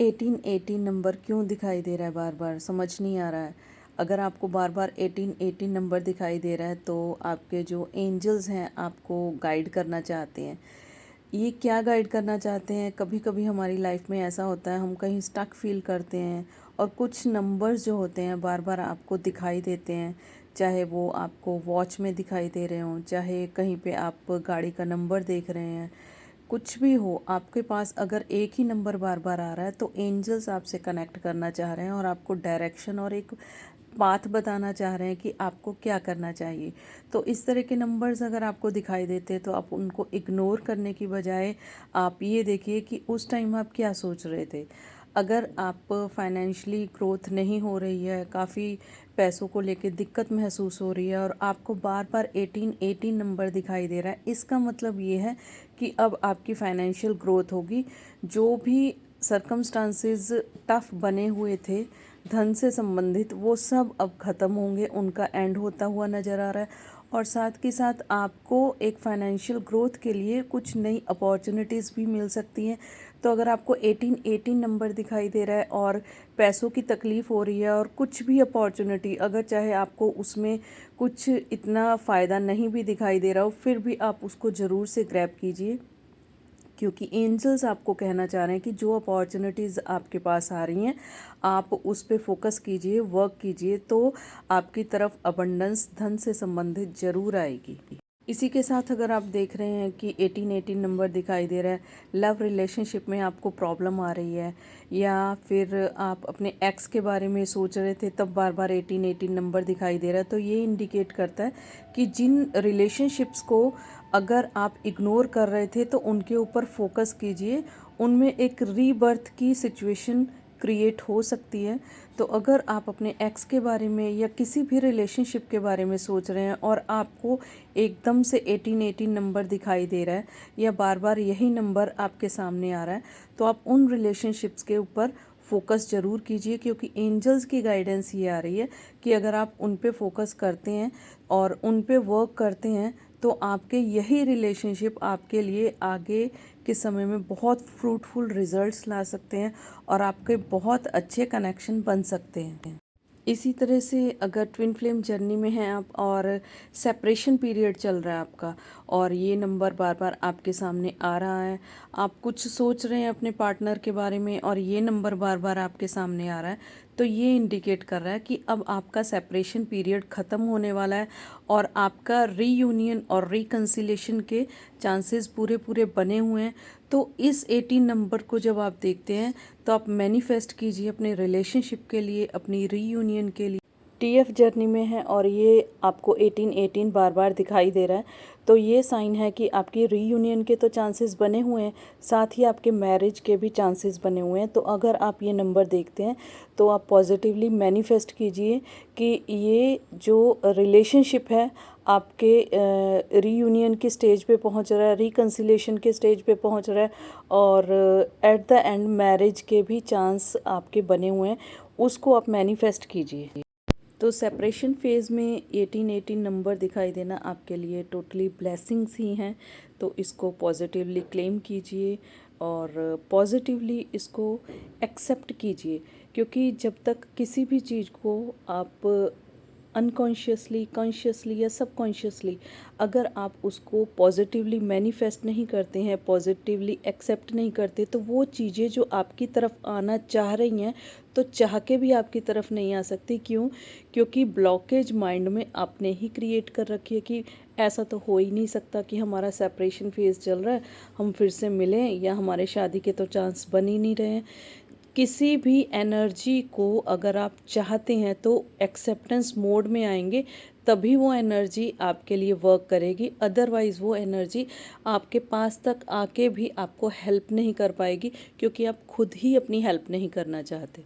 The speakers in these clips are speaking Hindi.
1818 नंबर क्यों दिखाई दे रहा है बार बार, समझ नहीं आ रहा है। अगर आपको बार बार 1818 नंबर दिखाई दे रहा है तो आपके जो एंजल्स हैं आपको गाइड करना चाहते हैं। ये क्या गाइड करना चाहते हैं, कभी कभी हमारी लाइफ में ऐसा होता है, हम कहीं स्टक फील करते हैं और कुछ नंबर्स जो होते हैं बार बार आपको दिखाई देते हैं। चाहे वो आपको वॉच में दिखाई दे रहे हों, चाहे कहीं पे आप गाड़ी का नंबर देख रहे हैं, कुछ भी हो, आपके पास अगर एक ही नंबर बार बार आ रहा है तो एंजल्स आपसे कनेक्ट करना चाह रहे हैं और आपको डायरेक्शन और एक पाथ बताना चाह रहे हैं कि आपको क्या करना चाहिए। तो इस तरह के नंबर्स अगर आपको दिखाई देते हैं तो आप उनको इग्नोर करने की बजाय आप ये देखिए कि उस टाइम आप क्या सोच रहे थे। अगर आप फाइनेंशियली ग्रोथ नहीं हो रही है, काफ़ी पैसों को लेके दिक्कत महसूस हो रही है और आपको बार बार 1818 नंबर दिखाई दे रहा है, इसका मतलब ये है कि अब आपकी फाइनेंशियल ग्रोथ होगी। जो भी सरकमस्टांसेस टफ बने हुए थे धन से संबंधित, वो सब अब ख़त्म होंगे, उनका एंड होता हुआ नज़र आ रहा है। और साथ के साथ आपको एक फाइनेंशियल ग्रोथ के लिए कुछ नई अपॉर्चुनिटीज़ भी मिल सकती हैं। तो अगर आपको 1818 नंबर दिखाई दे रहा है और पैसों की तकलीफ़ हो रही है और कुछ भी अपॉर्चुनिटी, अगर चाहे आपको उसमें कुछ इतना फ़ायदा नहीं भी दिखाई दे रहा हो, फिर भी आप उसको ज़रूर से ग्रैब कीजिए, क्योंकि एंजल्स आपको कहना चाह रहे हैं कि जो अपॉर्चुनिटीज़ आपके पास आ रही हैं आप उस पे फोकस कीजिए, वर्क कीजिए, तो आपकी तरफ अबंडेंस धन से संबंधित ज़रूर आएगी। इसी के साथ अगर आप देख रहे हैं कि 1818 नंबर दिखाई दे रहा है, लव रिलेशनशिप में आपको प्रॉब्लम आ रही है या फिर आप अपने एक्स के बारे में सोच रहे थे तब बार बार 1818 नंबर दिखाई दे रहा है, तो ये इंडिकेट करता है कि जिन रिलेशनशिप्स को अगर आप इग्नोर कर रहे थे तो उनके ऊपर फोकस कीजिए, उनमें एक रीबर्थ की सिचुएशन क्रिएट हो सकती है। तो अगर आप अपने एक्स के बारे में या किसी भी रिलेशनशिप के बारे में सोच रहे हैं और आपको एकदम से 1818 नंबर दिखाई दे रहा है या बार बार यही नंबर आपके सामने आ रहा है, तो आप उन रिलेशनशिप्स के ऊपर फोकस ज़रूर कीजिए, क्योंकि एंजल्स की गाइडेंस ये आ रही है कि अगर आप उन पे फोकस करते हैं और उन पे वर्क करते हैं तो आपके यही रिलेशनशिप आपके लिए आगे के समय में बहुत फ्रूटफुल रिजल्ट्स ला सकते हैं और आपके बहुत अच्छे कनेक्शन बन सकते हैं। इसी तरह से अगर ट्विन फ्लेम जर्नी में हैं आप और सेपरेशन पीरियड चल रहा है आपका और ये नंबर बार बार आपके सामने आ रहा है, आप कुछ सोच रहे हैं अपने पार्टनर के बारे में और ये नंबर बार बार आपके सामने आ रहा है, तो ये इंडिकेट कर रहा है कि अब आपका सेपरेशन पीरियड ख़त्म होने वाला है और आपका रीयूनियन और रिकन्सिलेशन के चांसेस पूरे पूरे बने हुए हैं। तो इस 18 नंबर को जब आप देखते हैं तो आप मैनिफेस्ट कीजिए अपने रिलेशनशिप के लिए, अपनी रीयूनियन के लिए। टीएफ जर्नी में है और ये आपको 1818 बार बार दिखाई दे रहा है, तो ये साइन है कि आपकी रीयूनियन के तो चांसेस बने हुए हैं, साथ ही आपके मैरिज के भी चांसेस बने हुए हैं। तो अगर आप ये नंबर देखते हैं तो आप पॉजिटिवली मैनिफेस्ट कीजिए कि ये जो रिलेशनशिप है आपके रीयूनियन की स्टेज पे पहुंच रहा है, रिकन्सिलेशन के स्टेज पे पहुंच रहा है और एट द एंड मैरिज के भी चांस आपके बने हुए हैं, उसको आप मैनिफेस्ट कीजिए। तो सेपरेशन फेज़ में 1818 नंबर दिखाई देना आपके लिए टोटली ब्लेसिंग्स ही हैं, तो इसको पॉजिटिवली क्लेम कीजिए और पॉजिटिवली इसको एक्सेप्ट कीजिए, क्योंकि जब तक किसी भी चीज़ को आप अनकॉन्शियसली, कॉन्शियसली या सबकॉन्शियसली अगर आप उसको पॉजिटिवली मैनिफेस्ट नहीं करते हैं, पॉजिटिवली एक्सेप्ट नहीं करते, तो वो चीज़ें जो आपकी तरफ आना चाह रही हैं तो चाह के भी आपकी तरफ नहीं आ सकती। क्यों? क्योंकि ब्लॉकेज माइंड में आपने ही क्रिएट कर रखी है कि ऐसा तो हो ही नहीं सकता कि हमारा सेपरेशन फेज़ चल रहा है, हम फिर से मिलें, या हमारे शादी के तो चांस बन ही नहीं रहे हैं। किसी भी एनर्जी को अगर आप चाहते हैं तो एक्सेप्टेंस मोड में आएंगे, तभी वो एनर्जी आपके लिए वर्क करेगी, अदरवाइज़ वो एनर्जी आपके पास तक आके भी आपको हेल्प नहीं कर पाएगी, क्योंकि आप खुद ही अपनी हेल्प नहीं करना चाहते।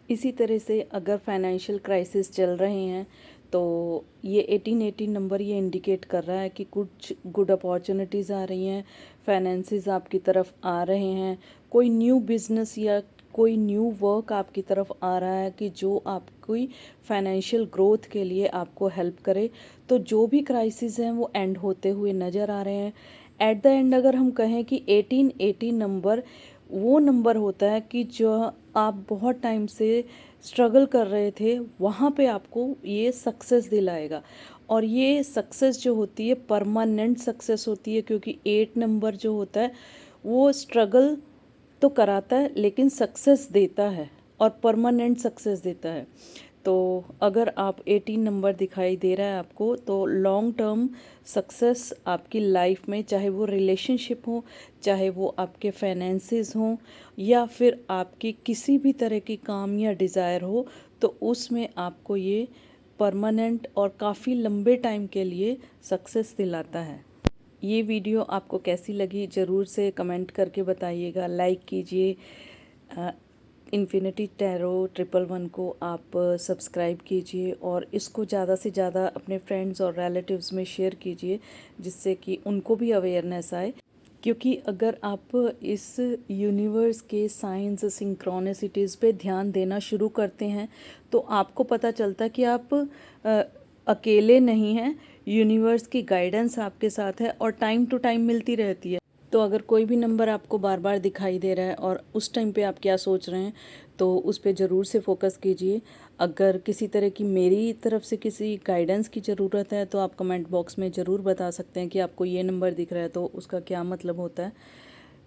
इसी तरह से अगर फाइनेंशियल क्राइसिस चल रहे हैं तो ये 1818 नंबर ये इंडिकेट कर रहा है कि कुछ गुड अपॉर्चुनिटीज़ आ रही हैं, फाइनेंसेस आपकी तरफ आ रहे हैं, कोई न्यू बिजनेस या कोई न्यू वर्क आपकी तरफ आ रहा है कि जो आपकी फाइनेंशियल ग्रोथ के लिए आपको हेल्प करे। तो जो भी क्राइसिस हैं वो एंड होते हुए नज़र आ रहे हैं। एट द एंड अगर हम कहें कि 1818 नंबर वो नंबर होता है कि जो आप बहुत टाइम से स्ट्रगल कर रहे थे, वहाँ पे आपको ये सक्सेस दिलाएगा। और ये सक्सेस जो होती है परमानेंट सक्सेस होती है, क्योंकि 8 नंबर जो होता है वो स्ट्रगल तो कराता है लेकिन सक्सेस देता है और परमानेंट सक्सेस देता है। तो अगर आप 18 नंबर दिखाई दे रहा है आपको, तो लॉन्ग टर्म सक्सेस आपकी लाइफ में, चाहे वो रिलेशनशिप हो, चाहे वो आपके फाइनेंसेस हों, या फिर आपकी किसी भी तरह की काम या डिज़ायर हो, तो उसमें आपको ये परमानेंट और काफ़ी लंबे टाइम के लिए सक्सेस दिलाता है। ये वीडियो आपको कैसी लगी ज़रूर से कमेंट करके बताइएगा, लाइक कीजिए। इन्फिनिटी टैरो 111 को आप सब्सक्राइब कीजिए और इसको ज़्यादा से ज़्यादा अपने फ्रेंड्स और रिलेटिव्स में शेयर कीजिए, जिससे कि उनको भी अवेयरनेस आए। क्योंकि अगर आप इस यूनिवर्स के साइंस सिंक्रोनिसिटीज़ पे ध्यान देना शुरू करते हैं, तो आपको पता चलता है कि आप अकेले नहीं हैं, यूनिवर्स की गाइडेंस आपके साथ है और टाइम टू टाइम मिलती रहती है। तो अगर कोई भी नंबर आपको बार बार दिखाई दे रहा है और उस टाइम पे आप क्या सोच रहे हैं, तो उस पे ज़रूर से फोकस कीजिए। अगर किसी तरह की मेरी तरफ से किसी गाइडेंस की ज़रूरत है, तो आप कमेंट बॉक्स में ज़रूर बता सकते हैं कि आपको ये नंबर दिख रहा है तो उसका क्या मतलब होता है।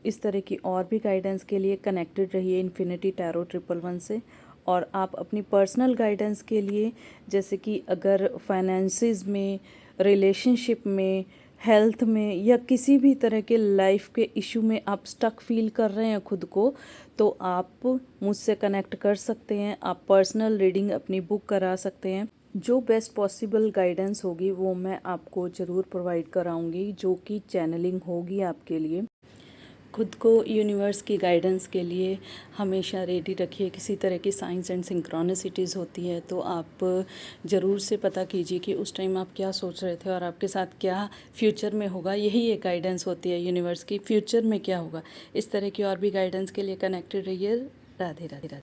इस तरह की और भी गाइडेंस के लिए कनेक्टेड रहिए इन्फिनिटी टैरो 111 से। और आप अपनी पर्सनल गाइडेंस के लिए, जैसे कि अगर फाइनेंसिस में, रिलेशनशिप में, हेल्थ में, या किसी भी तरह के लाइफ के इशू में आप स्टक फील कर रहे हैं खुद को, तो आप मुझसे कनेक्ट कर सकते हैं। आप पर्सनल रीडिंग अपनी बुक करा सकते हैं। जो बेस्ट पॉसिबल गाइडेंस होगी वो मैं आपको ज़रूर प्रोवाइड कराऊंगी, जो कि चैनलिंग होगी आपके लिए। खुद को यूनिवर्स की गाइडेंस के लिए हमेशा रेडी रखिए। किसी तरह की साइंस एंड सिंक्रोनिसिटीज़ होती है तो आप ज़रूर से पता कीजिए कि उस टाइम आप क्या सोच रहे थे और आपके साथ क्या फ्यूचर में होगा। यही एक गाइडेंस होती है यूनिवर्स की, फ्यूचर में क्या होगा। इस तरह की और भी गाइडेंस के लिए कनेक्टेड रहिए। राधे राधे राधे।